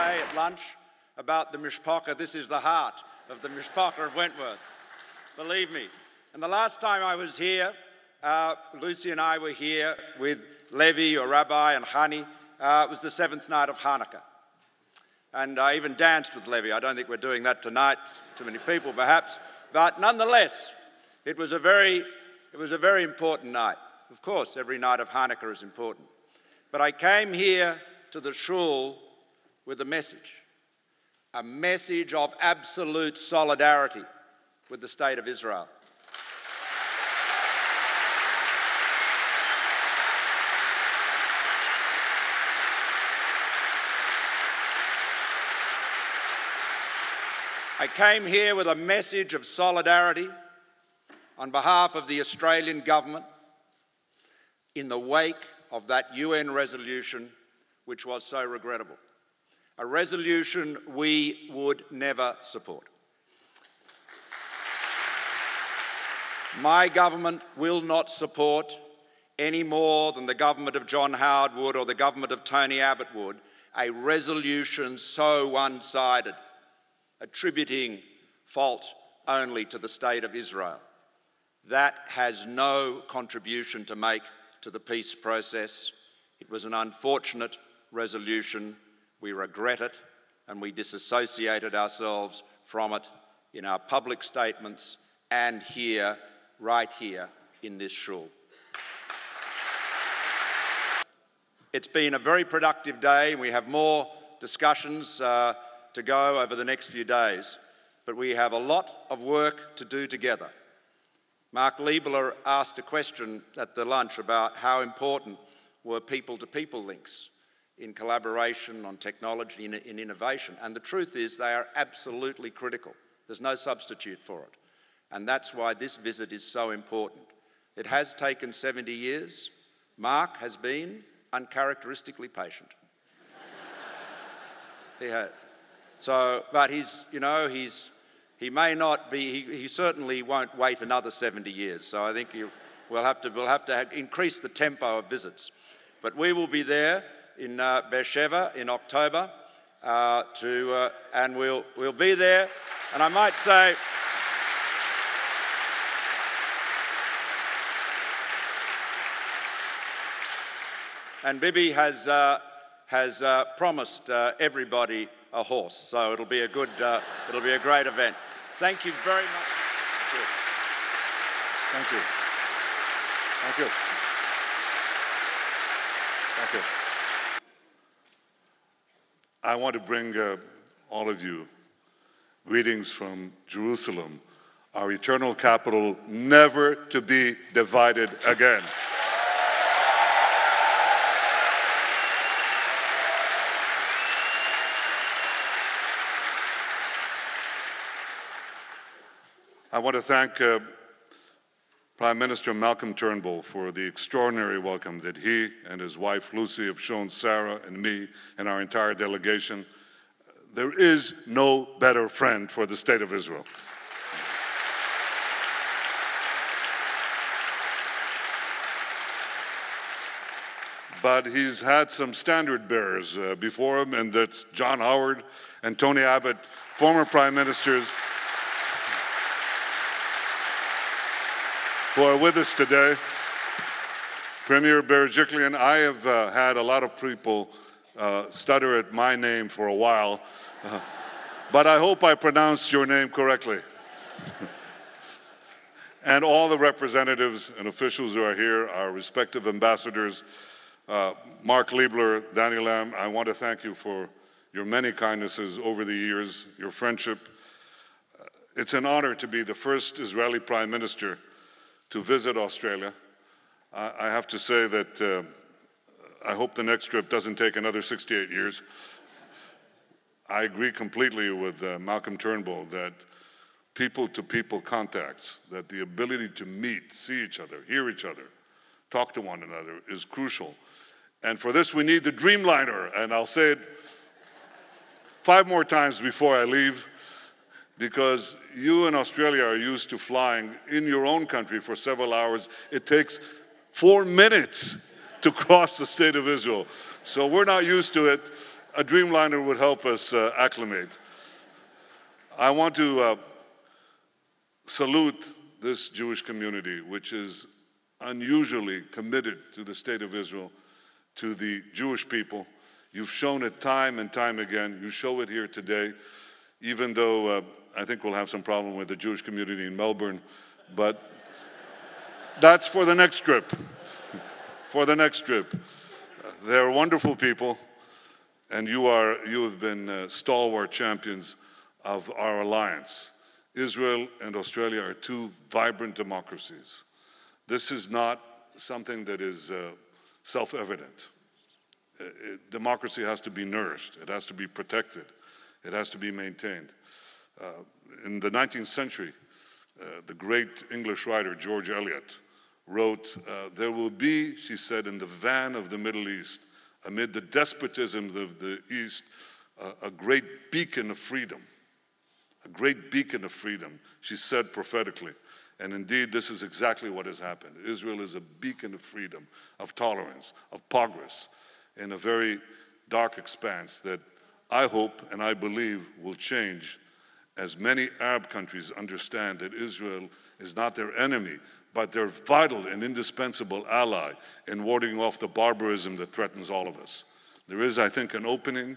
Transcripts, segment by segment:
today at lunch about the mishpacha. This is the heart of the mishpacha of Wentworth, believe me. And the last time I was here, Lucy and I were here with Levi, or Rabbi, and Hani. It was the 7th night of Hanukkah. And I even danced with Levi. I don't think we're doing that tonight, too many people perhaps. But nonetheless, it was a very important night. Of course, every night of Hanukkah is important. But I came here to the shul with a message of absolute solidarity with the state of Israel. I came here with a message of solidarity on behalf of the Australian government in the wake of that UN resolution which was so regrettable. A resolution we would never support. My government will not support, any more than the government of John Howard would or the government of Tony Abbott would, a resolution so one-sided, attributing fault only to the state of Israel. That has no contribution to make to the peace process. It was an unfortunate resolution. We regret it, and we disassociated ourselves from it in our public statements and here, right here in this shul. It's been a very productive day. We have more discussions to go over the next few days, but we have a lot of work to do together. Mark Liebler asked a question at the lunch about how important were people-to-people links in collaboration on technology, in innovation, and the truth is they are absolutely critical. There's no substitute for it, and that's why this visit is so important. It has taken 70 years. Mark has been uncharacteristically patient. He has. So, but he may not be, he certainly won't wait another 70 years. So I think we'll have to increase the tempo of visits. But we will be there in Beersheba in October and we'll be there. And I might say, and Bibi has promised everybody a horse, so it'll be a great event. Thank you very much. Thank you. Thank you. Thank you. I want to bring all of you greetings from Jerusalem, our eternal capital, never to be divided again. I want to thank Prime Minister Malcolm Turnbull for the extraordinary welcome that he and his wife Lucy have shown Sarah and me and our entire delegation. There is no better friend for the State of Israel. But he's had some standard bearers before him, and that's John Howard and Tony Abbott, former prime ministers, who are with us today. Premier Berejiklian, I have had a lot of people stutter at my name for a while, but I hope I pronounced your name correctly. And all the representatives and officials who are here, our respective ambassadors, Mark Liebler, Danny Lamb, I want to thank you for your many kindnesses over the years, your friendship. It's an honor to be the first Israeli Prime Minister to visit Australia. I have to say that I hope the next trip doesn't take another 68 years. I agree completely with Malcolm Turnbull that people-to-people contacts, that the ability to meet, see each other, hear each other, talk to one another is crucial. And for this we need the Dreamliner, and I'll say it 5 more times before I leave, because you in Australia are used to flying in your own country for several hours. It takes 4 minutes to cross the State of Israel. So we're not used to it. a Dreamliner would help us acclimate. I want to salute this Jewish community, which is unusually committed to the state of Israel, to the Jewish people. You've shown it time and time again. You show it here today, even though I think we'll have some problem with the Jewish community in Melbourne, but that's for the next trip. For the next trip. They're wonderful people, and you have been stalwart champions of our alliance. Israel and Australia are two vibrant democracies. This is not something that is self-evident. Democracy has to be nourished. It has to be protected. It has to be maintained. In the 19th century, the great English writer George Eliot wrote, there will be, she said, in the van of the Middle East, amid the despotism of the East, a great beacon of freedom. A great beacon of freedom, she said prophetically. And indeed, this is exactly what has happened. Israel is a beacon of freedom, of tolerance, of progress, in a very dark expanse that I hope and I believe will change as many Arab countries understand that Israel is not their enemy, but their vital and indispensable ally in warding off the barbarism that threatens all of us. There is, I think, an opening,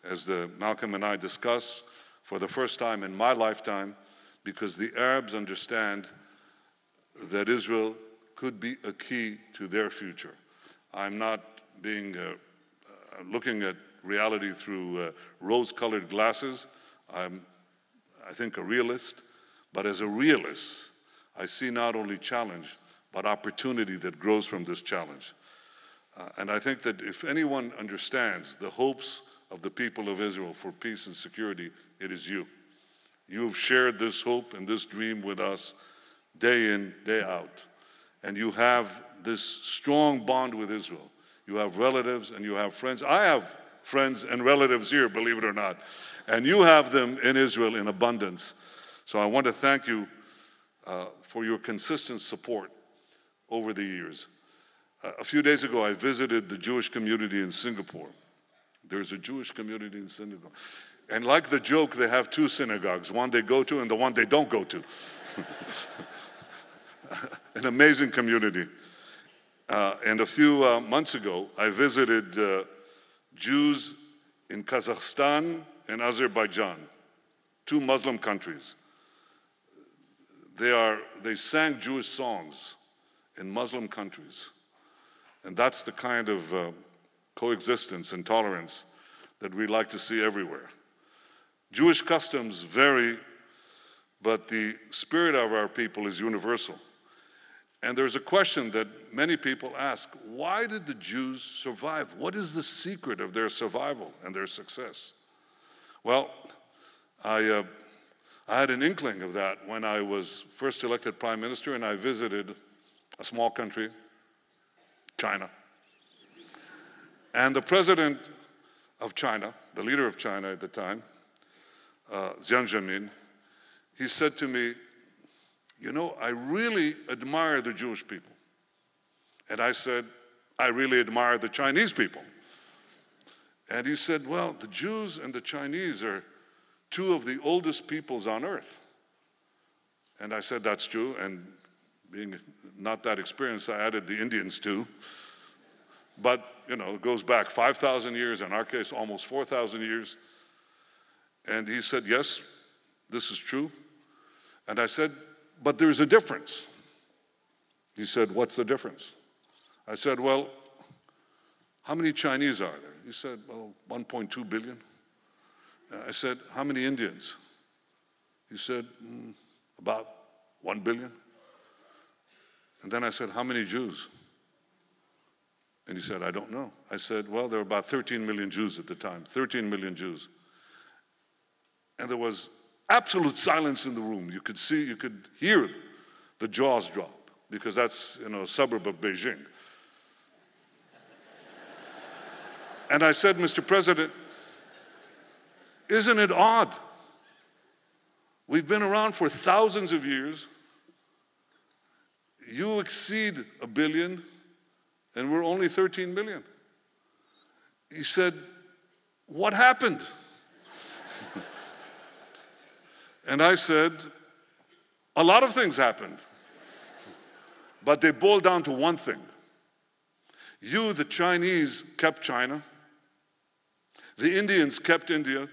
as Malcolm and I discussed, for the first time in my lifetime, because the Arabs understand that Israel could be a key to their future. I'm not looking at reality through rose-colored glasses. I'm, I think, a realist, but as a realist, I see not only challenge, but opportunity that grows from this challenge. And I think that if anyone understands the hopes of the people of Israel for peace and security, it is you. You have shared this hope and this dream with us day in, day out. And you have this strong bond with Israel. You have relatives and you have friends. I have friends and relatives here, believe it or not. And you have them in Israel in abundance. So I want to thank you for your consistent support over the years. A few days ago, I visited the Jewish community in Singapore. There's a Jewish community in Singapore. And like the joke, they have two synagogues, one they go to and the one they don't go to. An amazing community. And a few months ago, I visited Jews in Kazakhstan and Azerbaijan, two Muslim countries. They sang Jewish songs in Muslim countries. And that's the kind of coexistence and tolerance that we like to see everywhere. Jewish customs vary, but the spirit of our people is universal. And there's a question that many people ask, why did the Jews survive? What is the secret of their survival and their success? Well, I had an inkling of that when I was first elected prime minister and I visited a small country, China. And the president of China, the leader of China at the time, Jiang Zemin, he said to me, you know, I really admire the Jewish people. And I said, I really admire the Chinese people. And he said, well, the Jews and the Chinese are two of the oldest peoples on earth. And I said, that's true. And being not that experienced, I added the Indians too. But, you know, it goes back 5,000 years, in our case, almost 4,000 years. And he said, yes, this is true. And I said, but there's a difference. He said, what's the difference? I said, well, how many Chinese are there? He said, well, 1.2 billion. I said, how many Indians? He said, about 1 billion. And then I said, how many Jews? And he said, I don't know. I said, well, there were about 13 million Jews at the time, 13 million Jews. And there was absolute silence in the room. You could hear the jaws drop, because that's, you know, a suburb of Beijing. And I said, Mr. President, isn't it odd? We've been around for thousands of years. You exceed 1 billion, and we're only 13 million. He said, what happened? And I said, a lot of things happened. But they boiled down to one thing. You, the Chinese, kept China. The Indians kept India.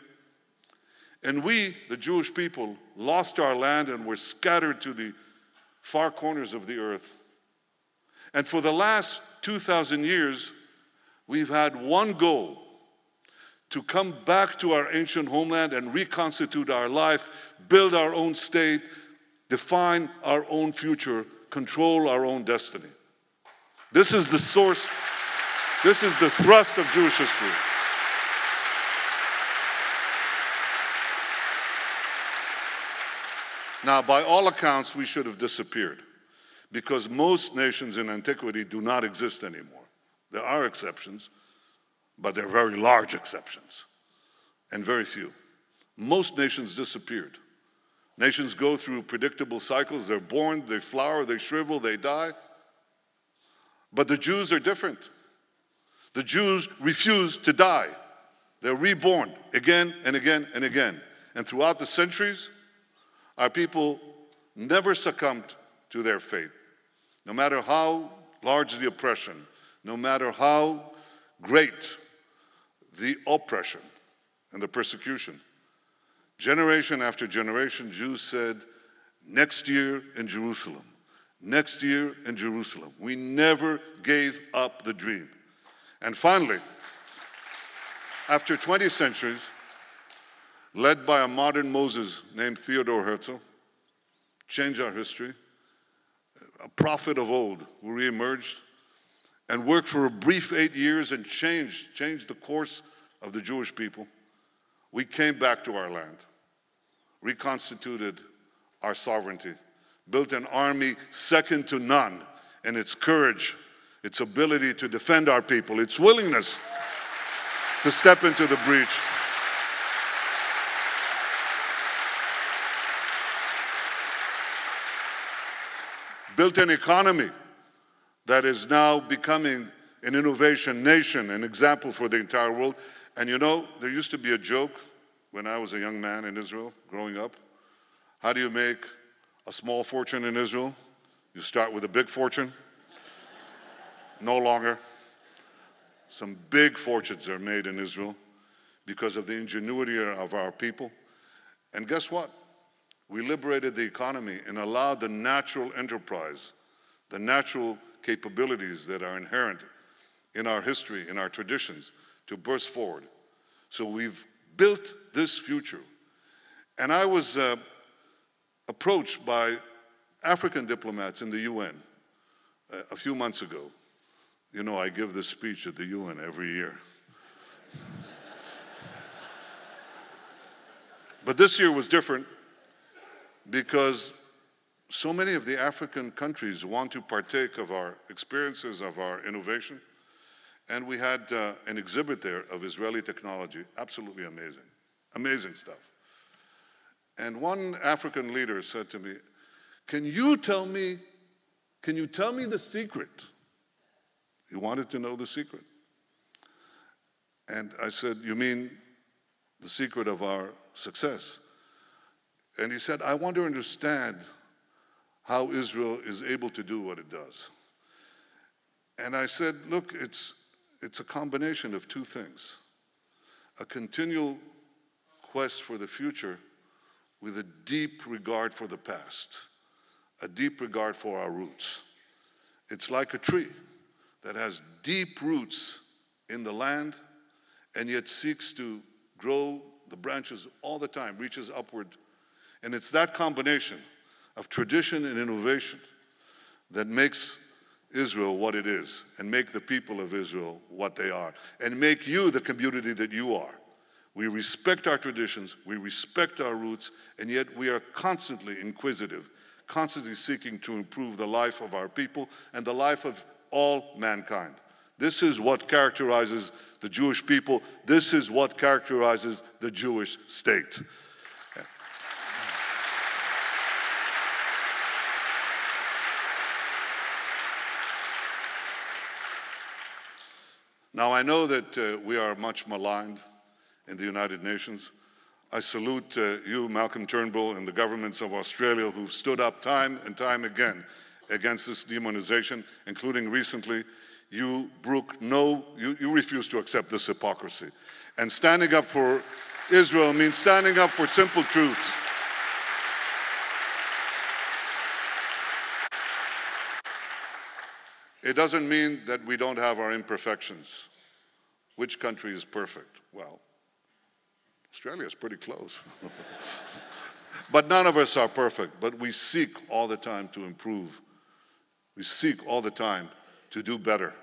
And we, the Jewish people, lost our land and were scattered to the far corners of the earth. And for the last 2,000 years, we've had one goal: to come back to our ancient homeland and reconstitute our life, build our own state, define our own future, control our own destiny. This is the source, this is the thrust of Jewish history. Now, by all accounts, we should have disappeared, because most nations in antiquity do not exist anymore. There are exceptions, but they're very large exceptions, and very few. Most nations disappeared. Nations go through predictable cycles. They're born, they flower, they shrivel, they die. But the Jews are different. The Jews refuse to die. They're reborn again and again and again. And throughout the centuries, our people never succumbed to their fate. No matter how large the oppression, no matter how great the oppression and the persecution, generation after generation, Jews said, next year in Jerusalem, next year in Jerusalem. We never gave up the dream. And finally, after 20 centuries, led by a modern Moses named Theodore Herzl, changed our history, a prophet of old who reemerged and worked for a brief 8 years and changed the course of the Jewish people. We came back to our land, reconstituted our sovereignty, built an army second to none in its courage, its ability to defend our people, its willingness to step into the breach. Built an economy that is now becoming an innovation nation, an example for the entire world. And you know, there used to be a joke when I was a young man in Israel, growing up. How do you make a small fortune in Israel? You start with a big fortune. No longer. Some big fortunes are made in Israel because of the ingenuity of our people. And guess what? We liberated the economy and allowed the natural enterprise, the natural capabilities that are inherent in our history, in our traditions, to burst forward. So we've built this future. And I was approached by African diplomats in the UN a few months ago. You know, I give this speech at the UN every year. But this year was different because so many of the African countries want to partake of our experiences, of our innovation. And we had an exhibit there of Israeli technology, absolutely amazing, amazing stuff. And one African leader said to me, can you tell me the secret? He wanted to know the secret. And I said, you mean the secret of our success? And he said, I want to understand how Israel is able to do what it does. And I said, look, it's a combination of two things. A continual quest for the future with a deep regard for the past, a deep regard for our roots. It's like a tree that has deep roots in the land and yet seeks to grow the branches all the time, reaches upward. And it's that combination of tradition and innovation that makes Israel what it is, and make the people of Israel what they are, and make you the community that you are. We respect our traditions, we respect our roots, and yet we are constantly inquisitive, constantly seeking to improve the life of our people and the life of all mankind. This is what characterizes the Jewish people. This is what characterizes the Jewish state. Now, I know that we are much maligned in the United Nations. I salute you, Malcolm Turnbull, and the governments of Australia who've stood up time and time again against this demonization, including recently. You refuse to accept this hypocrisy. And standing up for Israel means standing up for simple truths. It doesn't mean that we don't have our imperfections. Which country is perfect? Well, Australia is pretty close. But none of us are perfect, but we seek all the time to improve. We seek all the time to do better.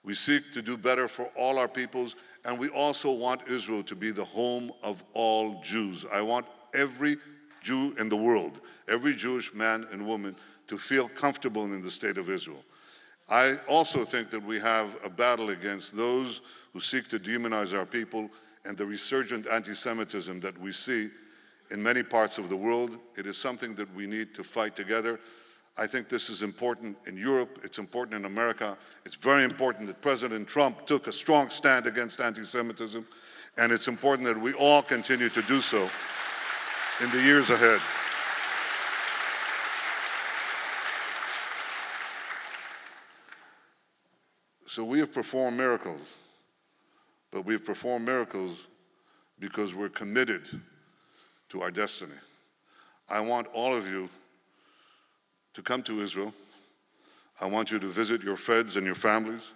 We seek to do better for all our peoples, and we also want Israel to be the home of all Jews. I want every Jew in the world, every Jewish man and woman, to feel comfortable in the state of Israel. I also think that we have a battle against those who seek to demonize our people and the resurgent anti-Semitism that we see in many parts of the world. It is something that we need to fight together. I think this is important in Europe, it's important in America. It's very important that President Trump took a strong stand against anti-Semitism, and it's important that we all continue to do so in the years ahead. So we have performed miracles, but we've performed miracles because we're committed to our destiny. I want all of you to come to Israel. I want you to visit your friends and your families.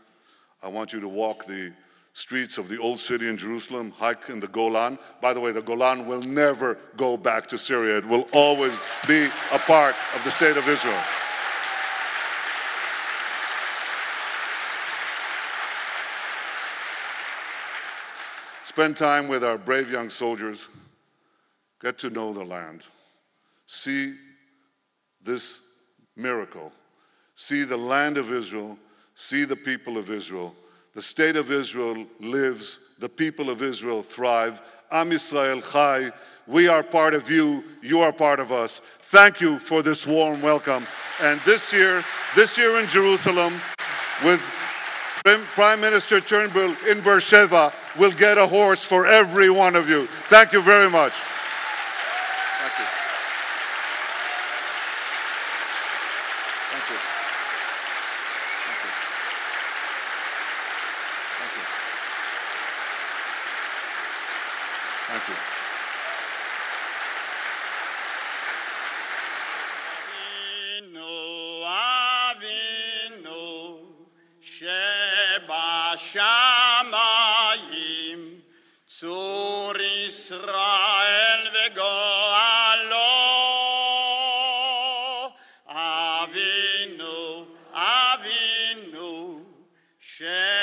I want you to walk the streets of the old city in Jerusalem, hike in the Golan. By the way, the Golan will never go back to Syria. It will always be a part of the state of Israel. Spend time with our brave young soldiers. Get to know the land. See this miracle. See the land of Israel. See the people of Israel. The state of Israel lives. The people of Israel thrive. Am Yisrael Chai. We are part of you. You are part of us. Thank you for this warm welcome. And this year in Jerusalem, with Prime Minister Turnbull in Beersheba, we'll get a horse for every one of you. Thank you very much. Thank you. Thank you. Thank you. Thank you. Thank you. בשמיים צור ישראל וגואלו אבינו אבינו שבשמיים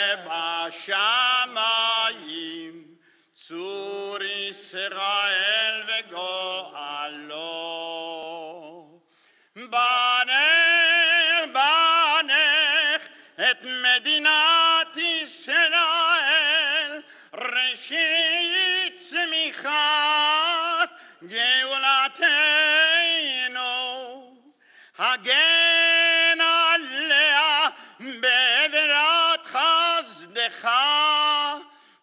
צור ישראל וגואלו בנך בנך את מדינת ישראל ראשית צמיחת גאולתנו הגן עליה בעברת חסדך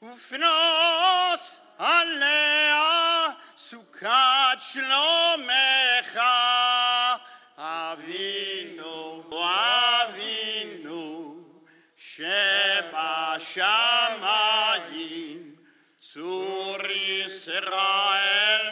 ופנוס עליה סוכת שלומך אבינו אבינו שבשמיים צור ישראל